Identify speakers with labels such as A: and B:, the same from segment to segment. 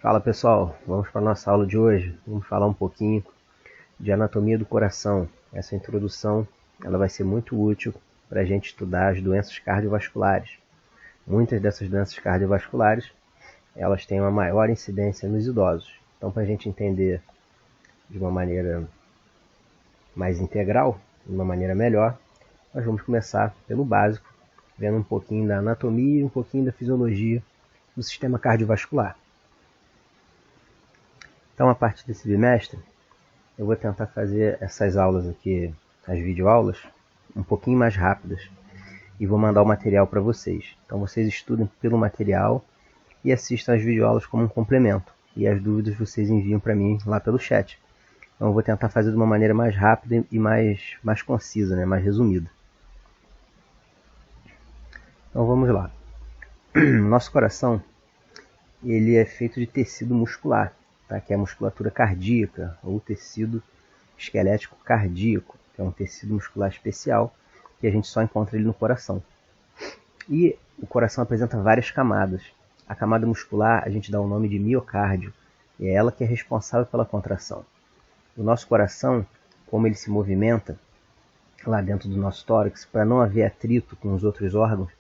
A: Fala pessoal, vamos para a nossa aula de hoje. Vamos falar um pouquinho de anatomia do coração. Essa introdução ela vai ser muito útil para a gente estudar as doenças cardiovasculares. Muitas dessas doenças cardiovasculares elas têm uma maior incidência nos idosos. Então, para a gente entender de uma maneira mais integral, de uma maneira melhor, nós vamos começar pelo básico, vendo um pouquinho da anatomia e um pouquinho da fisiologia do sistema cardiovascular. Então, a partir desse bimestre, eu vou tentar fazer essas aulas aqui, as videoaulas, um pouquinho mais rápidas e vou mandar o material para vocês. Então, vocês estudem pelo material e assistam as videoaulas como um complemento. E as dúvidas vocês enviam para mim lá pelo chat. Então, eu vou tentar fazer de uma maneira mais rápida e mais concisa, né? Mais resumida. Então, vamos lá. Nosso coração ele é feito de tecido muscular, tá? Que é a musculatura cardíaca ou tecido esquelético cardíaco, que é um tecido muscular especial que a gente só encontra ele no coração. E o coração apresenta várias camadas. A camada muscular a gente dá o nome de miocárdio, e é ela que é responsável pela contração. O nosso coração, como ele se movimenta lá dentro do nosso tórax, para não haver atrito com os outros órgãos,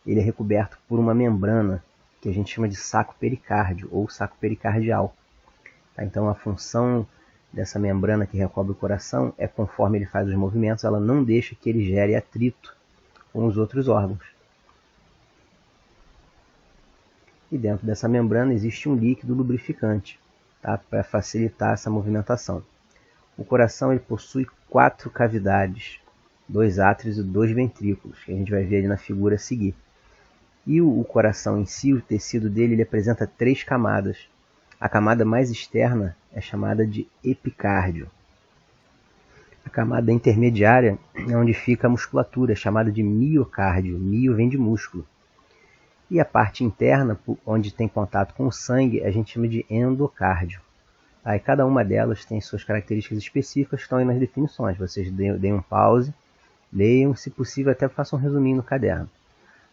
A: ele é recoberto por uma membrana que a gente chama de saco pericárdio ou saco pericardial. Tá? Então a função dessa membrana que recobre o coração é, conforme ele faz os movimentos, ela não deixa que ele gere atrito com os outros órgãos. E dentro dessa membrana existe um líquido lubrificante, tá? Para facilitar essa movimentação. O coração ele possui 4 cavidades, 2 átrios e 2 ventrículos, que a gente vai ver ali na figura a seguir. E o coração em si, o tecido dele, ele apresenta 3 camadas. A camada mais externa é chamada de epicárdio. A camada intermediária é onde fica a musculatura, chamada de miocárdio. Mio vem de músculo. E a parte interna, onde tem contato com o sangue, a gente chama de endocárdio. Aí cada uma delas tem suas características específicas que estão aí nas definições. Vocês deem um pause, leiam, se possível até façam um resuminho no caderno.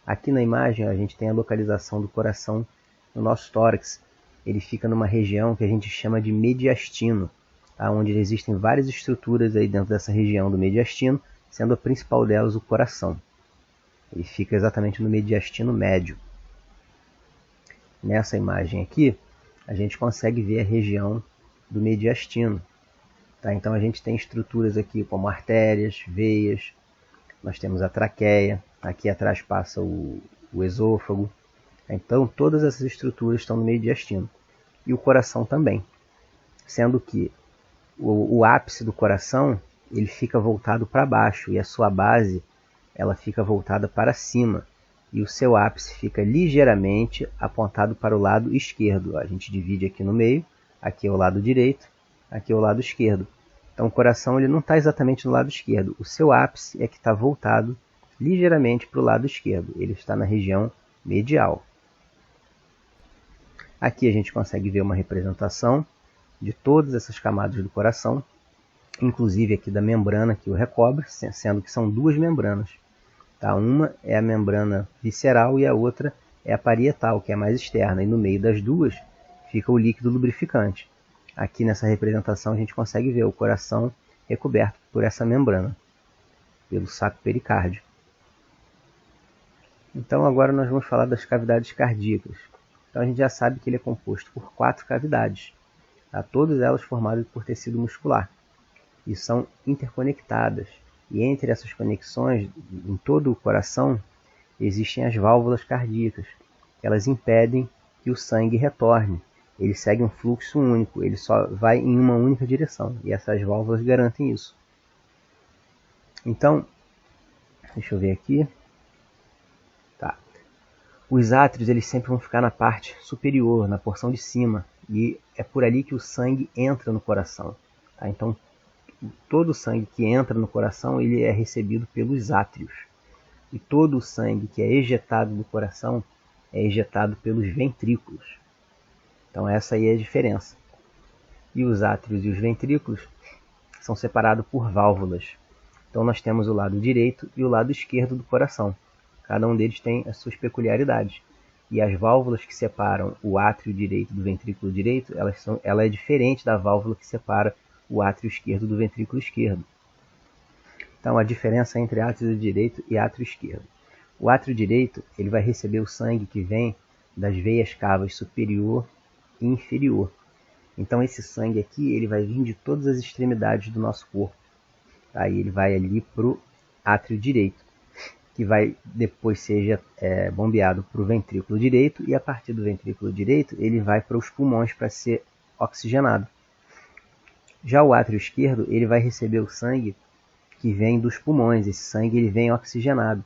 A: Aqui na imagem a gente tem a localização do coração no nosso tórax. Ele fica numa região que a gente chama de mediastino, tá? Onde existem várias estruturas aí dentro dessa região do mediastino, sendo a principal delas o coração. Ele fica exatamente no mediastino médio. Nessa imagem aqui, a gente consegue ver a região do mediastino. Tá? Então a gente tem estruturas aqui como artérias, veias, nós temos a traqueia, aqui atrás passa o esôfago. Então todas essas estruturas estão no mediastino. E o coração também. Sendo que o ápice do coração ele fica voltado para baixo e a sua base ela fica voltada para cima. E o seu ápice fica ligeiramente apontado para o lado esquerdo. A gente divide aqui no meio, aqui é o lado direito, aqui é o lado esquerdo. Então o coração ele não está exatamente no lado esquerdo. O seu ápice é que está voltado ligeiramente para o lado esquerdo. Ele está na região medial. Aqui a gente consegue ver uma representação de todas essas camadas do coração, inclusive aqui da membrana que o recobre, sendo que são 2 membranas. Tá? Uma é a membrana visceral e a outra é a parietal, que é mais externa. E no meio das duas fica o líquido lubrificante. Aqui nessa representação a gente consegue ver o coração recoberto por essa membrana, pelo saco pericárdio. Então agora nós vamos falar das cavidades cardíacas. Então a gente já sabe que ele é composto por 4 cavidades, tá? Todas elas formadas por tecido muscular e são interconectadas. E entre essas conexões, em todo o coração, existem as válvulas cardíacas. Elas impedem que o sangue retorne. Ele segue um fluxo único, ele só vai em uma única direção. E essas válvulas garantem isso. Então, deixa eu ver aqui. Tá. Os átrios eles sempre vão ficar na parte superior, na porção de cima. E é por ali que o sangue entra no coração. Tá? Então, todo o sangue que entra no coração ele é recebido pelos átrios. E todo o sangue que é ejetado do coração é ejetado pelos ventrículos. Então essa aí é a diferença. E os átrios e os ventrículos são separados por válvulas. Então nós temos o lado direito e o lado esquerdo do coração. Cada um deles tem as suas peculiaridades. E as válvulas que separam o átrio direito do ventrículo direito, ela é diferente da válvula que separa o átrio esquerdo do ventrículo esquerdo. Então, a diferença entre átrio direito e átrio esquerdo. O átrio direito ele vai receber o sangue que vem das veias cavas superior e inferior. Então, esse sangue aqui ele vai vir de todas as extremidades do nosso corpo. Aí ele vai ali para o átrio direito, que vai depois seja bombeado para o ventrículo direito, e a partir do ventrículo direito ele vai para os pulmões para ser oxigenado. Já o átrio esquerdo ele vai receber o sangue que vem dos pulmões. Esse sangue ele vem oxigenado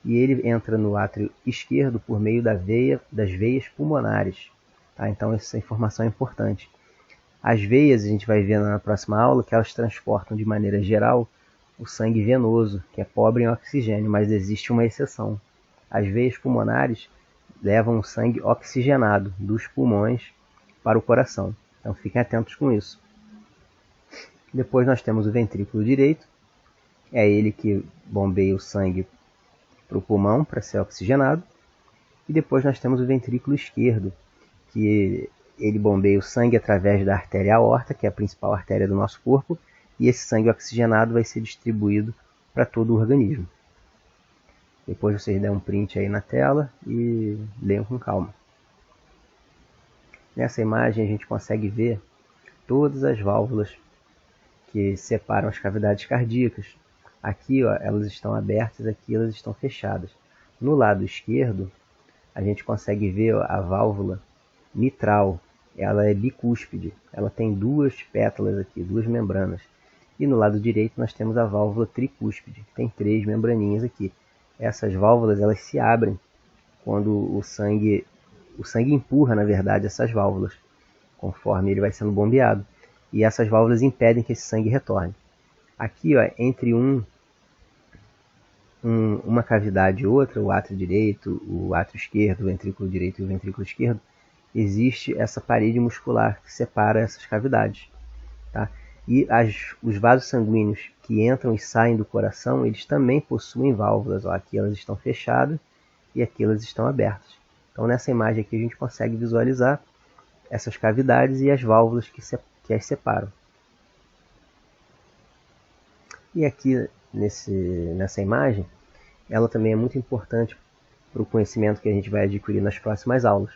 A: e ele entra no átrio esquerdo por meio das veias pulmonares. Tá? Então essa informação é importante. As veias, a gente vai ver na próxima aula, que elas transportam de maneira geral o sangue venoso, que é pobre em oxigênio, mas existe uma exceção. As veias pulmonares levam o sangue oxigenado dos pulmões para o coração. Então fiquem atentos com isso. Depois nós temos o ventrículo direito, é ele que bombeia o sangue para o pulmão para ser oxigenado. E depois nós temos o ventrículo esquerdo, que ele bombeia o sangue através da artéria aorta, que é a principal artéria do nosso corpo, e esse sangue oxigenado vai ser distribuído para todo o organismo. Depois vocês dêem um print aí na tela e leiam com calma. Nessa imagem a gente consegue ver todas as válvulas que separam as cavidades cardíacas. Aqui ó, elas estão abertas, aqui elas estão fechadas. No lado esquerdo a gente consegue ver ó, a válvula mitral. Ela é bicúspide, ela tem duas pétalas aqui, duas membranas. E no lado direito nós temos a válvula tricúspide, que tem 3 membraninhas aqui. Essas válvulas elas se abrem quando o sangue empurra, na verdade, essas válvulas, conforme ele vai sendo bombeado. E essas válvulas impedem que esse sangue retorne. Aqui, ó, entre uma cavidade e outra, o átrio direito, o átrio esquerdo, o ventrículo direito e o ventrículo esquerdo, existe essa parede muscular que separa essas cavidades. Tá? E os vasos sanguíneos que entram e saem do coração, eles também possuem válvulas. Ó, aqui elas estão fechadas e aqui elas estão abertas. Então nessa imagem aqui a gente consegue visualizar essas cavidades e as válvulas que as separam. E aqui nessa imagem, ela também é muito importante para o conhecimento que a gente vai adquirir nas próximas aulas.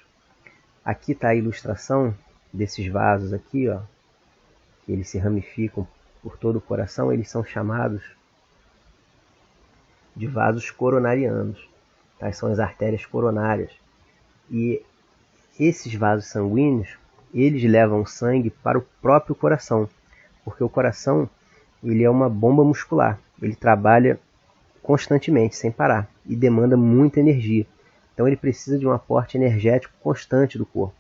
A: Aqui está a ilustração desses vasos aqui, ó, que eles se ramificam por todo o coração. Eles são chamados de vasos coronarianos. Tá? São as artérias coronárias. E esses vasos sanguíneos, eles levam sangue para o próprio coração, porque o coração ele é uma bomba muscular. Ele trabalha constantemente, sem parar, e demanda muita energia. Então ele precisa de um aporte energético constante do corpo.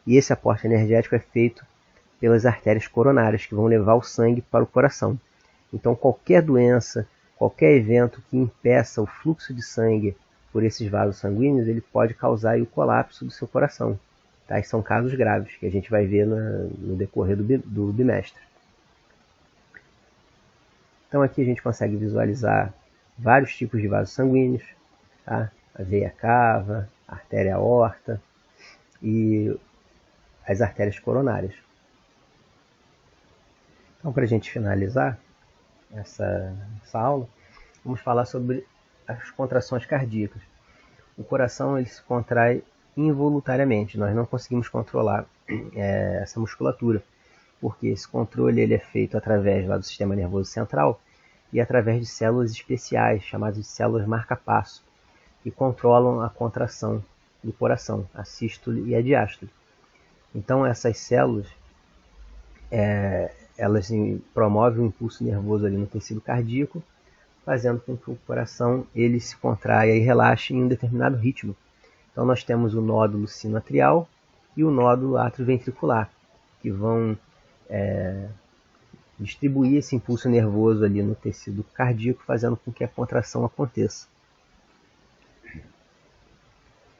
A: E esse aporte energético é feito pelas artérias coronárias, que vão levar o sangue para o coração. Então qualquer doença, qualquer evento que impeça o fluxo de sangue por esses vasos sanguíneos, ele pode causar aí o colapso do seu coração. Tá? E são casos graves, que a gente vai ver no decorrer do bimestre. Então aqui a gente consegue visualizar vários tipos de vasos sanguíneos, tá? A veia cava, a artéria aorta e as artérias coronárias. Então, para a gente finalizar essa aula, vamos falar sobre as contrações cardíacas. O coração ele se contrai involuntariamente, nós não conseguimos controlar essa musculatura, porque esse controle ele é feito através lá do sistema nervoso central e através de células especiais, chamadas de células marca-passo, que controlam a contração do coração, a sístole e a diástole. Então essas células elas promovem o impulso nervoso ali no tecido cardíaco, fazendo com que o coração ele se contraia e relaxe em um determinado ritmo. Então nós temos o nódulo sinoatrial e o nódulo atrioventricular, que vão distribuir esse impulso nervoso ali no tecido cardíaco, fazendo com que a contração aconteça.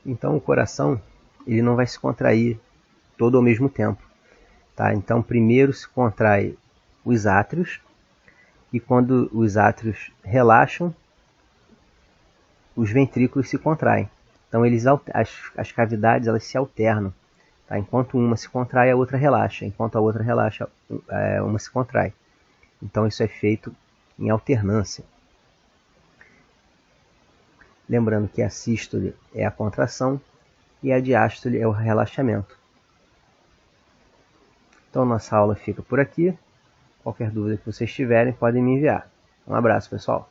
A: Então o coração ele não vai se contrair todo ao mesmo tempo. Tá? Então primeiro se contrai os átrios, e quando os átrios relaxam, os ventrículos se contraem. Então as cavidades elas se alternam. Tá? Enquanto uma se contrai, a outra relaxa. Enquanto a outra relaxa, uma se contrai. Então isso é feito em alternância. Lembrando que a sístole é a contração e a diástole é o relaxamento. Então nossa aula fica por aqui. Qualquer dúvida que vocês tiverem, podem me enviar. Um abraço, pessoal.